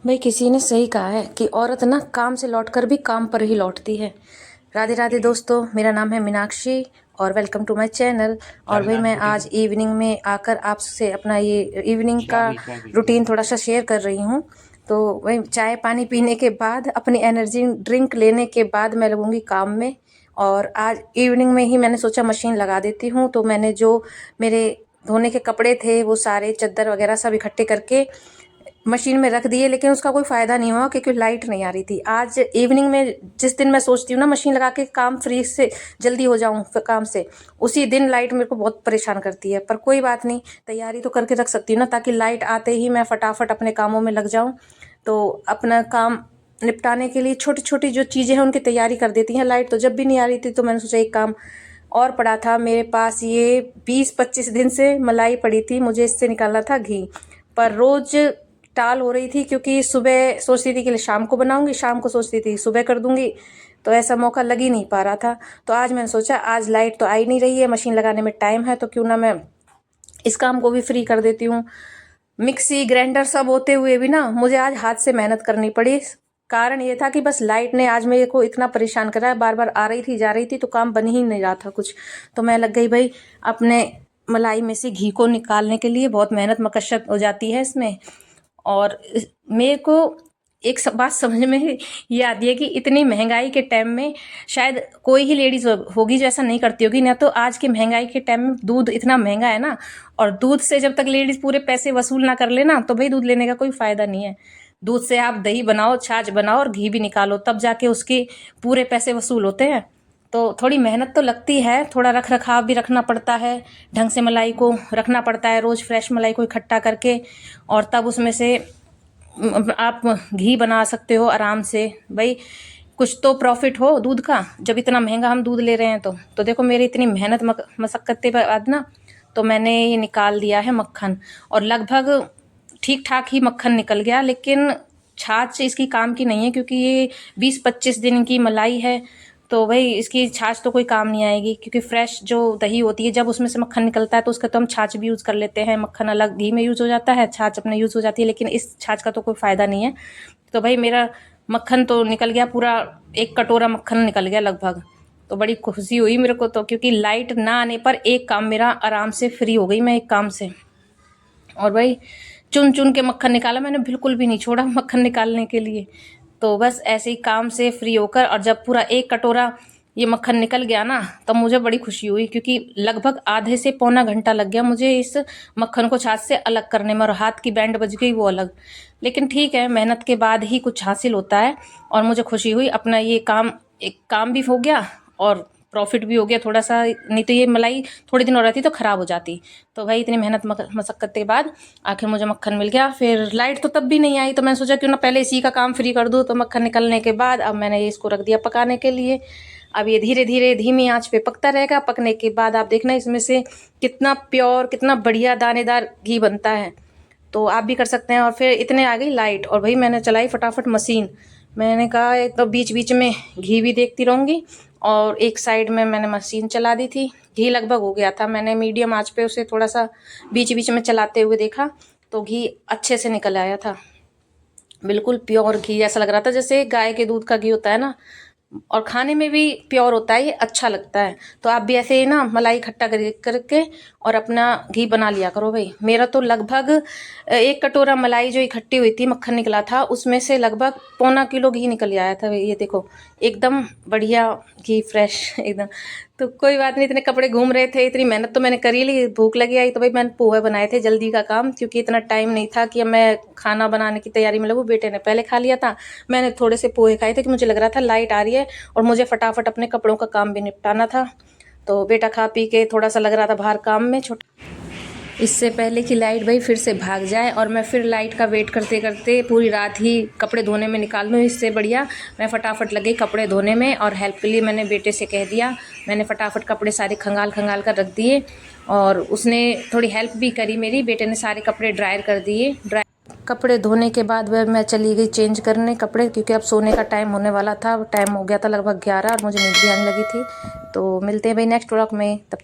भाई किसी ने सही कहा है कि औरत ना काम से लौटकर भी काम पर ही लौटती है। राधे राधे दोस्तों, मेरा नाम है मीनाक्षी और वेलकम टू माय चैनल। और भाई मैं आज इवनिंग में आकर आपसे अपना ये इवनिंग का रूटीन थोड़ा सा शेयर कर रही हूँ। तो वही चाय पानी पीने के बाद, अपनी एनर्जी ड्रिंक लेने के बाद मैं लगूंगी काम में। और आज इवनिंग में ही मैंने सोचा मशीन लगा देती हूँ। तो मैंने जो मेरे धोने के कपड़े थे वो सारे चद्दर वगैरह सब इकट्ठे करके मशीन में रख दिए, लेकिन उसका कोई फ़ायदा नहीं हुआ क्योंकि लाइट नहीं आ रही थी। आज इवनिंग में जिस दिन मैं सोचती हूँ ना मशीन लगा के काम फ्री से जल्दी हो जाऊँ काम से, उसी दिन लाइट मेरे को बहुत परेशान करती है। पर कोई बात नहीं, तैयारी तो करके रख सकती हूँ ना, ताकि लाइट आते ही मैं फटाफट अपने कामों में लग जाऊँ। तो अपना काम निपटाने के लिए छोटी छोटी जो चीज़ें हैं उनकी तैयारी कर देती हैं। लाइट तो जब भी नहीं आ रही थी तो मैंने सोचा एक काम और पड़ा था मेरे पास, ये 20-25 दिन से मलाई पड़ी थी, मुझे इससे निकालना था घी। पर रोज़ टाल हो रही थी क्योंकि सुबह सोचती थी कि शाम को बनाऊंगी, शाम को सोचती थी सुबह कर दूंगी, तो ऐसा मौका लग ही नहीं पा रहा था। तो आज मैंने सोचा आज लाइट तो आई नहीं रही है, मशीन लगाने में टाइम है, तो क्यों ना मैं इस काम को भी फ्री कर देती हूँ। मिक्सी ग्राइंडर सब होते हुए भी ना मुझे आज हाथ से मेहनत करनी पड़ी। कारण ये था कि बस लाइट ने आज मेरे को इतना परेशान करा है, बार बार आ रही थी जा रही थी तो काम बन ही नहीं रहा था कुछ। तो मैं लग गई भाई अपने मलाई में से घी को निकालने के लिए। बहुत मेहनत मशक्कत हो जाती है इसमें। और मेरे को एक बात समझ में ये आती है कि इतनी महंगाई के टाइम में शायद कोई ही लेडीज होगी जो ऐसा नहीं करती होगी ना। तो आज के महंगाई के टाइम में दूध इतना महंगा है ना, और दूध से जब तक लेडीज पूरे पैसे वसूल ना कर लेना तो भाई दूध लेने का कोई फायदा नहीं है। दूध से आप दही बनाओ, छाछ बनाओ और घी भी निकालो, तब जाके उसके पूरे पैसे वसूल होते हैं। तो थोड़ी मेहनत तो लगती है, थोड़ा रख रखाव भी रखना पड़ता है, ढंग से मलाई को रखना पड़ता है, रोज़ फ्रेश मलाई को इकट्ठा करके, और तब उसमें से आप घी बना सकते हो आराम से। भाई कुछ तो प्रॉफिट हो दूध का, जब इतना महंगा हम दूध ले रहे हैं। तो देखो मेरी इतनी मेहनत मशक्कत के बाद ना तो मैंने ये निकाल दिया है मक्खन, और लगभग ठीक ठाक ही मक्खन निकल गया। लेकिन छाछ इसकी काम की नहीं है क्योंकि ये 20-25 दिन की मलाई है, तो भाई इसकी छाछ तो कोई काम नहीं आएगी। क्योंकि फ्रेश जो दही होती है जब उसमें से मक्खन निकलता है तो उसका तो हम छाछ भी यूज़ कर लेते हैं। मक्खन अलग घी में यूज़ हो जाता है, छाछ अपने यूज़ हो जाती है, लेकिन इस छाछ का तो कोई फ़ायदा नहीं है। तो भाई मेरा मक्खन तो निकल गया, पूरा 1 कटोरा मक्खन निकल गया लगभग। तो बड़ी खुशी हुई मेरे को तो, क्योंकि लाइट ना आने पर एक काम मेरा आराम से फ्री हो गई मैं एक काम से। और भाई चुन चुन के मक्खन निकाला मैंने, बिल्कुल भी नहीं छोड़ा मक्खन निकालने के लिए। तो बस ऐसे ही काम से फ्री होकर, और जब पूरा 1 कटोरा ये मक्खन निकल गया ना तब मुझे बड़ी खुशी हुई, क्योंकि लगभग आधे से पौना घंटा लग गया मुझे इस मक्खन को छाछ से अलग करने में, और हाथ की बैंड बज गई वो अलग। लेकिन ठीक है, मेहनत के बाद ही कुछ हासिल होता है, और मुझे खुशी हुई अपना ये काम, एक काम भी हो गया और प्रॉफिट भी हो गया थोड़ा सा। नहीं तो ये मलाई थोड़े दिन और रहती तो ख़राब हो जाती। तो भाई इतनी मेहनत मशक्कत के बाद आखिर मुझे मक्खन मिल गया। फिर लाइट तो तब भी नहीं आई, तो मैंने सोचा क्यों ना पहले इसी का काम फ्री कर दूँ। तो मक्खन निकलने के बाद अब मैंने ये इसको रख दिया पकाने के लिए। अब ये धीरे धीरे धीमी आंच पे पकता रहेगा। पकने के बाद आप देखना इसमें से कितना प्योर, कितना बढ़िया दानेदार घी बनता है। तो आप भी कर सकते हैं। और फिर इतने आ गई लाइट, और भाई मैंने चलाई फटाफट मशीन। मैंने कहा एक तो बीच बीच में घी भी देखती रहूँगी, और एक साइड में मैंने मशीन चला दी थी। घी लगभग हो गया था, मैंने मीडियम आंच पे उसे थोड़ा सा बीच बीच में चलाते हुए देखा तो घी अच्छे से निकल आया था। बिल्कुल प्योर घी, ऐसा लग रहा था जैसे गाय के दूध का घी होता है ना, और खाने में भी प्योर होता है, ये अच्छा लगता है। तो आप भी ऐसे ही ना मलाई इकट्ठा करके और अपना घी बना लिया करो भाई। मेरा तो लगभग 1 कटोरा मलाई जो इकट्ठी हुई थी, मक्खन निकला था, उसमें से लगभग पौना किलो घी निकल आया था। ये देखो एकदम बढ़िया घी, फ्रेश एकदम। तो कोई बात नहीं, इतने कपड़े घूम रहे थे, इतनी मेहनत तो मैंने करी ली, भूख लगी आई तो भाई मैंने पोहे बनाए थे, जल्दी का काम, क्योंकि इतना टाइम नहीं था कि अब मैं खाना बनाने की तैयारी में लगूँ। बेटे ने पहले खा लिया था, मैंने थोड़े से पोहे खाए थे कि मुझे लग रहा था लाइट आ रही है और मुझे फटाफट अपने कपड़ों का काम भी निपटाना था। तो बेटा खा पी के थोड़ा सा लग रहा था बाहर काम में छोटा, इससे पहले कि लाइट भाई फिर से भाग जाए और मैं फिर लाइट का वेट करते करते पूरी रात ही कपड़े धोने में निकाल लूँ। इससे बढ़िया मैं फटाफट लग गई कपड़े धोने में, और हेल्प के लिए मैंने बेटे से कह दिया। मैंने फटाफट कपड़े सारे खंगाल कर रख दिए, और उसने थोड़ी हेल्प भी करी मेरी। बेटे ने सारे कपड़े ड्रायर कर दिए। कपड़े धोने के बाद वह मैं चली गई चेंज करने कपड़े, क्योंकि अब सोने का टाइम होने वाला था। टाइम हो गया था लगभग 11 और मुझे नींद भी आने लगी थी। तो मिलते हैं भाई नेक्स्ट व्लॉग में, तब तक